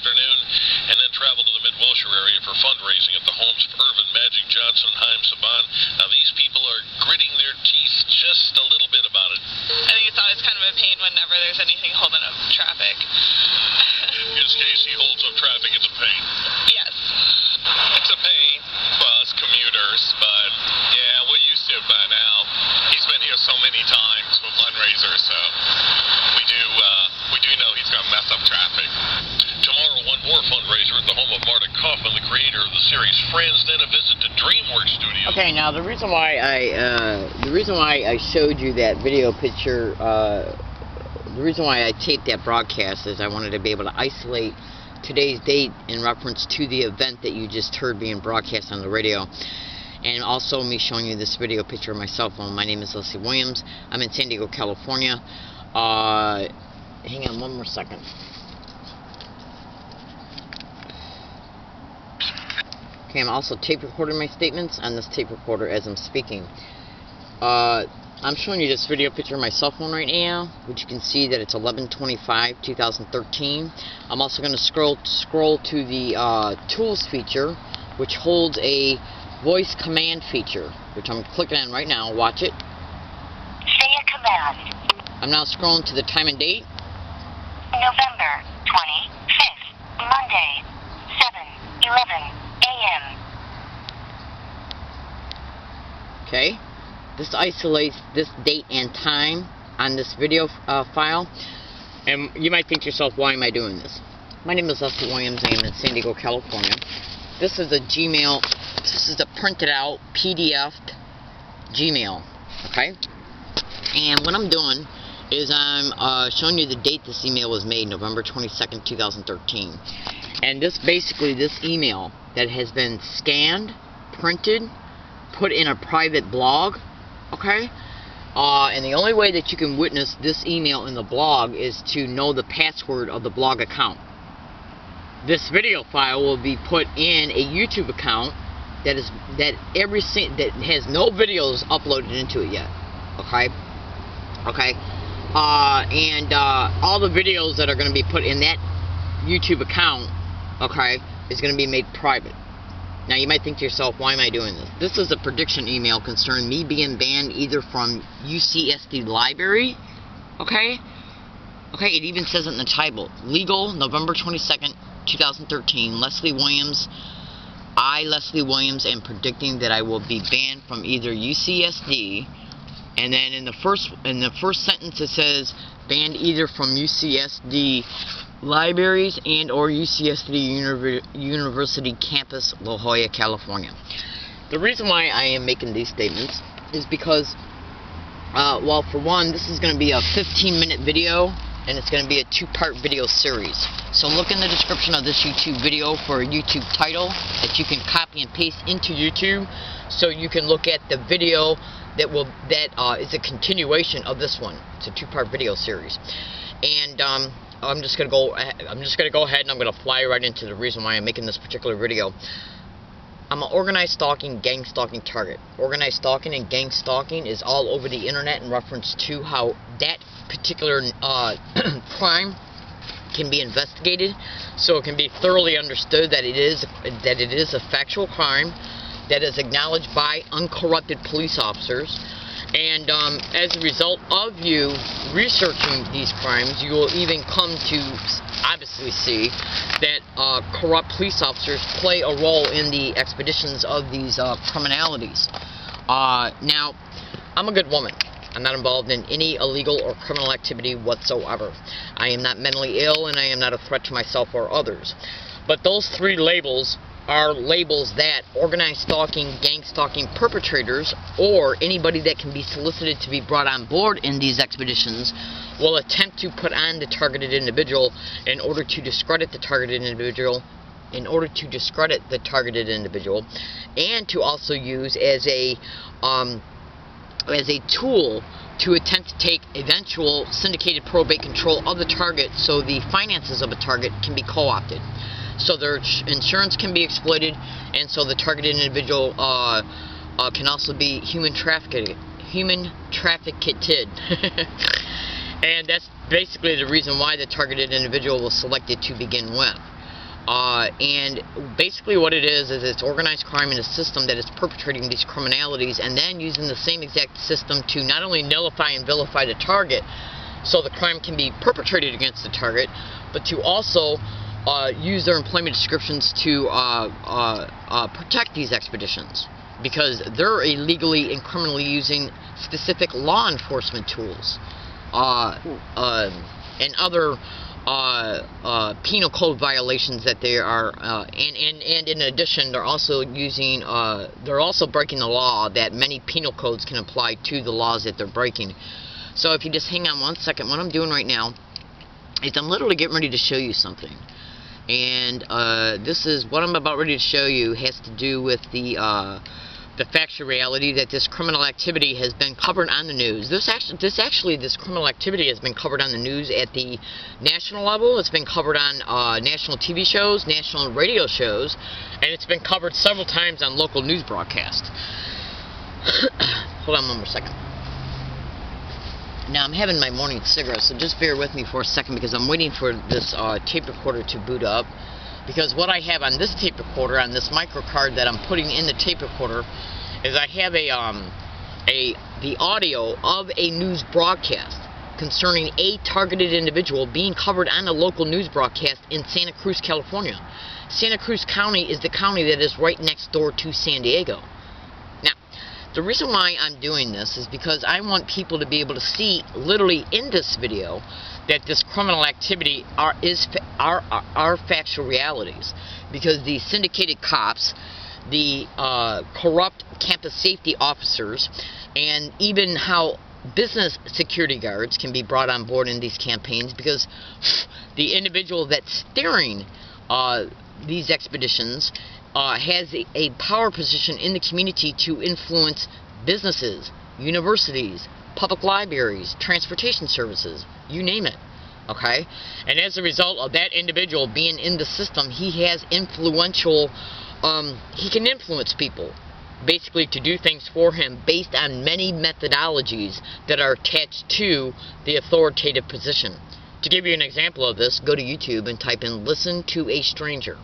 afternoon, and then traveled to the Mid-Wilshire area for fundraising at the homes of Irvin Magic Johnson and Haim Saban. Now, these people are gritting their teeth just a little bit about it. I think it's always kind of a pain whenever there's anything holding up traffic. In his case, he holds up traffic. It's a pain. Yes. It's a pain for us commuters, but yeah, we're used to it by now. He's been here so many times for fundraisers, so we do know he's going to mess up traffic. Tomorrow, one more fundraiser at the home of Marta Kaufman, the creator of the series Friends, then a visit to DreamWorks Studios. Okay, now the reason why I showed you that video picture, the reason why I taped that broadcast is I wanted to be able to isolate today's date in reference to the event that you just heard being broadcast on the radio. And also me showing you this video picture of my cell phone. My name is Leslie Williams. I'm in San Diego, California. Hang on one more second. Okay, I'm also tape recording my statements on this tape recorder as I'm speaking. I'm showing you this video picture of my cell phone right now, which you can see that it's 11/25/2013. I'm also going to scroll to the Tools feature, which holds a voice command feature, which I'm clicking on right now. Watch it. Say a command. I'm now scrolling to the time and date. November 25th, Monday, 7:11 a.m. Okay. This isolates this date and time on this video file. And you might think to yourself, why am I doing this? My name is Leslie Williams. I am in San Diego, California. This is a Gmail. This is a printed out PDF'd Gmail. Okay? And what I'm doing is I'm showing you the date this email was made, November 22nd, 2013. And this email that has been scanned, printed, put in a private blog, okay? And the only way that you can witness this email in the blog is to know the password of the blog account. This video file will be put in a YouTube account that has no videos uploaded into it yet, okay? Okay. And all the videos that are going to be put in that YouTube account, okay, is going to be made private. Now, you might think to yourself, why am I doing this? This is a prediction email concerning me being banned either from UCSD Library, okay? Okay, it even says it in the title. Legal, November 22nd, 2013, Leslie Williams. Leslie Williams, am predicting that I will be banned from either UCSD, and then in the first sentence it says banned either from UCSD Libraries and or UCSD University Campus, La Jolla, California. The reason why I am making these statements is because, well, for one, this is going to be a 15-minute video, and it's going to be a 2-part video series. So look in the description of this YouTube video for a YouTube title that you can copy and paste into YouTube, so you can look at the video that is a continuation of this one. It's a 2-part video series, and I'm just gonna go ahead and I'm gonna fly right into the reason why I'm making this particular video. I'm an organized stalking, gang stalking target. Organized stalking and gang stalking is all over the internet in reference to how that particular crime can be investigated, so it can be thoroughly understood that it is a factual crime that is acknowledged by uncorrupted police officers. And as a result of you researching these crimes, you will even come to obviously see that corrupt police officers play a role in the expeditions of these criminalities. Now, I'm a good woman. I'm not involved in any illegal or criminal activity whatsoever. I am not mentally ill, and I am not a threat to myself or others. But those 3 labels are labels that organized stalking, gang stalking perpetrators, or anybody that can be solicited to be brought on board in these expeditions, will attempt to put on the targeted individual in order to discredit the targeted individual, and to also use as a tool to attempt to take eventual syndicated probate control of the target, so the finances of a target can be co-opted, so their insurance can be exploited, and so the targeted individual can also be human trafficked. And that's basically the reason why the targeted individual was selected to begin with. And basically what it is it's organized crime in a system that is perpetrating these criminalities and then using the same exact system to not only nullify and vilify the target so the crime can be perpetrated against the target, but to also use their employment descriptions to protect these expeditions, because they're illegally and criminally using specific law enforcement tools and other penal code violations that they are, and in addition, they're also using, they're also breaking the law that many penal codes can apply to the laws that they're breaking. So if you just hang on one second, what I'm doing right now is I'm literally getting ready to show you something. And this is what I'm about ready to show you has to do with the factual reality that this criminal activity has been covered on the news. This criminal activity has been covered on the news at the national level. It's been covered on national TV shows, national radio shows, and it's been covered several times on local news broadcasts. Hold on one more second. Now I'm having my morning cigarette, so just bear with me for a second because I'm waiting for this tape recorder to boot up. Because what I have on this tape recorder, on this micro card that I'm putting in the tape recorder, is I have the audio of a news broadcast concerning a targeted individual being covered on a local news broadcast in Santa Cruz, California. Santa Cruz County is the county that is right next door to San Diego. Now, the reason why I'm doing this is because I want people to be able to see, literally in this video, that this criminal activity are factual realities. Because the syndicated cops, the corrupt campus safety officers, and even how business security guards can be brought on board in these campaigns, because the individual that's steering these expeditions has a power position in the community to influence businesses, universities, public libraries, transportation services, you name it. Okay? And as a result of that individual being in the system, he has influential, he can influence people basically to do things for him based on many methodologies that are attached to the authoritative position. To give you an example of this, go to YouTube and type in "Listen to a Stranger."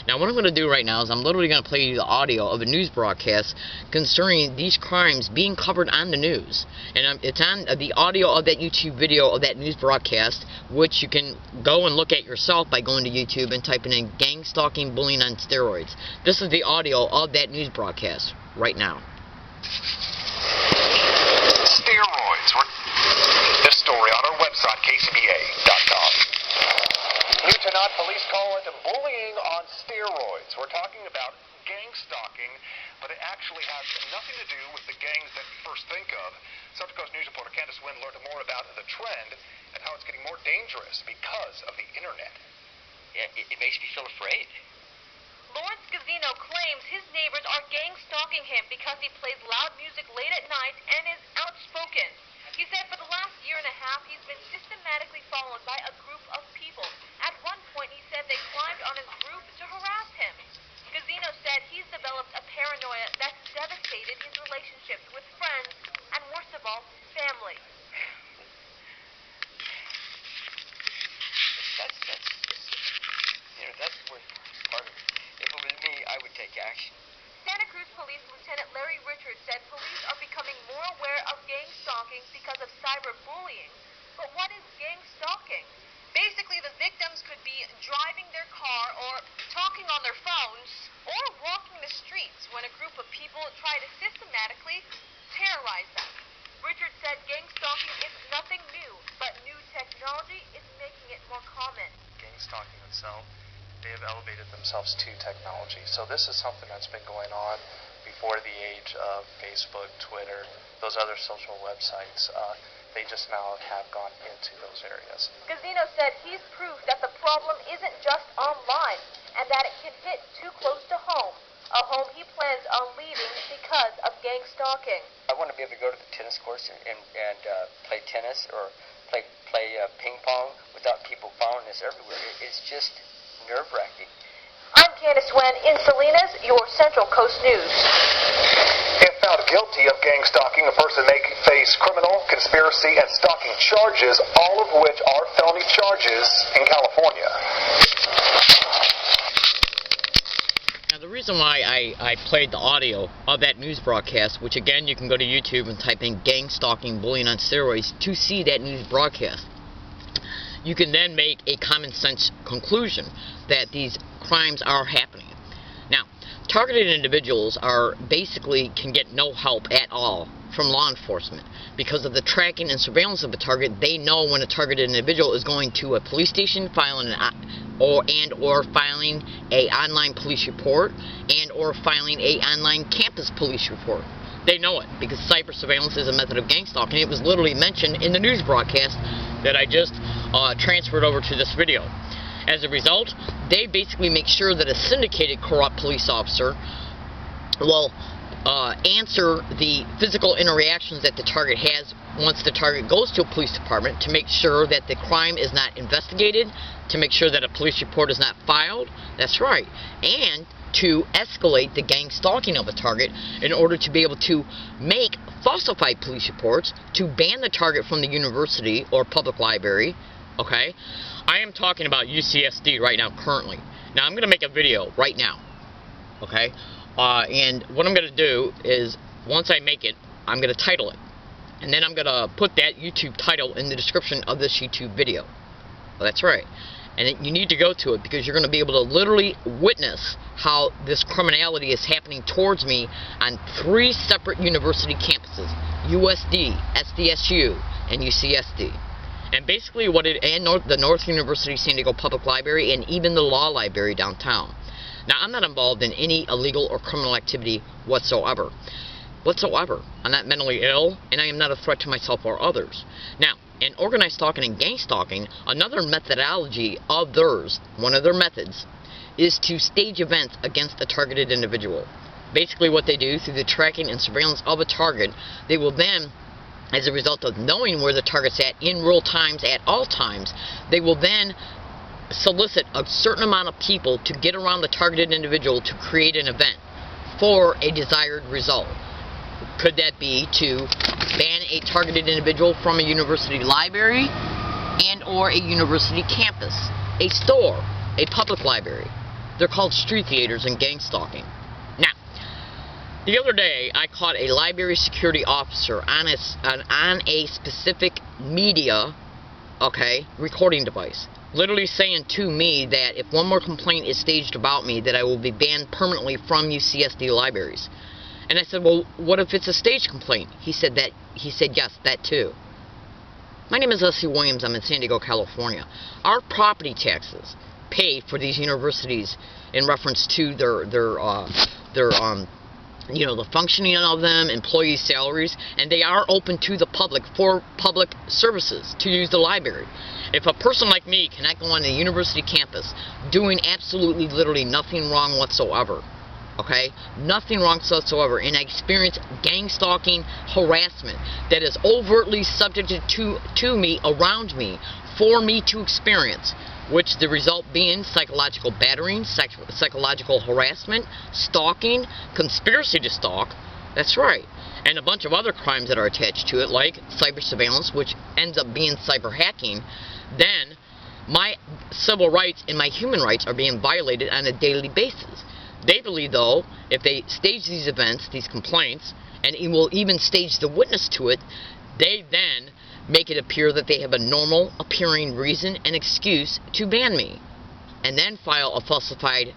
Now what I'm going to do right now is I'm literally going to play you the audio of a news broadcast concerning these crimes being covered on the news. And it's on the audio of that YouTube video of that news broadcast, which you can go and look at yourself by going to YouTube and typing in "GangStalking, Bullying on Steroids." This is the audio of that news broadcast right now. Steroids. This story on our website, kcba.com. Lieutenant, police call it bullying on steroids. We're talking about gang stalking, but it actually has nothing to do with the gangs that you first think of. South Coast News reporter Campus-1 learned more about the trend and how it's getting more dangerous because of the internet. Yeah, it makes me feel afraid. Lawrence Gazino claims his neighbors are gang stalking him because he plays loud music late at night and is outspoken. He said for the last year and a half he's been systematically followed by a group of people. At one point he said they climbed on his roof to harass him. Gazino said he's developed a paranoia that's devastated his relationships with friends and, worst of all, family. That's where part of it. If it was me, I would take action. Santa Cruz Police Lieutenant Larry Richards said police are becoming more aware of gang stalking because of cyberbullying. But what is gang stalking? Basically, the victims could be driving their car or talking on their phones or walking the streets when a group of people try to systematically terrorize them. Richards said gang stalking is nothing new, but new technology is making it more common. Gang stalking itself, they have elevated themselves to technology. So this is something that's been going on before the age of Facebook, Twitter, those other social websites. They just now have gone into those areas. Gazino said he's proof that the problem isn't just online and that it can hit too close to home, a home he plans on leaving because of gang stalking. I want to be able to go to the tennis courts and play tennis or play ping pong without people following us everywhere. It's just nerve-wracking. I'm Candace Wen in Salinas, your Central Coast News. If found guilty of gang stalking, a person may face criminal, conspiracy, and stalking charges, all of which are felony charges in California. Now, the reason why I played the audio of that news broadcast, which again, you can go to YouTube and type in gang stalking, bullying on steroids to see that news broadcast. You can then make a common sense conclusion that these crimes are happening. Now, targeted individuals are basically can get no help at all from law enforcement because of the tracking and surveillance of a target. They know when a targeted individual is going to a police station, filing or filing a online police report or filing a online campus police report. They know it because cyber surveillance is a method of gang stalking. It was literally mentioned in the news broadcast that I just transferred over to this video. As a result, they basically make sure that a syndicated corrupt police officer will answer the physical interactions that the target has once the target goes to a police department to make sure that the crime is not investigated, to make sure that a police report is not filed. That's right. And to escalate the gang stalking of a target in order to be able to make falsified police reports, to ban the target from the university or public library. Okay? I am talking about UCSD right now currently. Now I'm going to make a video right now. Okay? And what I'm going to do is, once I make it, I'm going to title it. And then I'm going to put that YouTube title in the description of this YouTube video. Well, that's right. And you need to go to it because you're going to be able to literally witness how this criminality is happening towards me on 3 separate university campuses. USD, SDSU, and UCSD. And basically the North University San Diego Public Library and even the Law Library downtown. Now, I'm not involved in any illegal or criminal activity whatsoever. I'm not mentally ill, and I am not a threat to myself or others. Now, in organized stalking and gang stalking, another methodology of theirs, one of their methods, is to stage events against a targeted individual. Basically what they do, through the tracking and surveillance of a target, they will then, as a result of knowing where the target's at in real times, at all times, they will then solicit a certain amount of people to get around the targeted individual to create an event for a desired result. Could that be to ban a targeted individual from a university library and or a university campus, a store, a public library? They're called street theaters and gang stalking. Now, the other day I caught a library security officer on a specific media, recording device, literally saying to me that if one more complaint is staged about me, that I will be banned permanently from UCSD Libraries. And I said, well, what if it's a staged complaint? He said, yes, that too. My name is Leslie Williams. I'm in San Diego, California. Our property taxes pay for these universities in reference to the functioning of them, employee salaries, and they are open to the public for public services to use the library. If a person like me cannot go on a university campus doing absolutely literally nothing wrong whatsoever, nothing wrong whatsoever, and I experience gang stalking harassment that is overtly subjected to me, around me, for me to experience, which the result being psychological battering, psychological harassment, stalking, conspiracy to stalk, that's right, and a bunch of other crimes that are attached to it, like cyber surveillance, which ends up being cyber hacking, then my civil rights and my human rights are being violated on a daily basis. They believe, though, if they stage these events, these complaints, and it will even stage the witness to it, they then make it appear that they have a normal appearing reason and excuse to ban me, and then file a falsified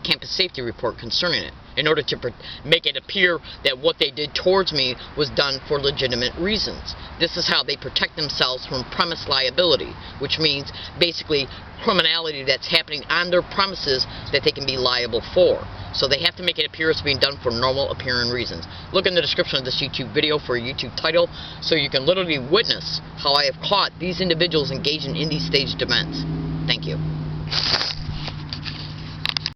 campus safety report concerning it, in order to make it appear that what they did towards me was done for legitimate reasons. This is how they protect themselves from premise liability, which means basically criminality that's happening on their premises that they can be liable for. So they have to make it appear as being done for normal appearing reasons. Look in the description of this YouTube video for a YouTube title so you can literally witness how I have caught these individuals engaging in these staged events. Thank you.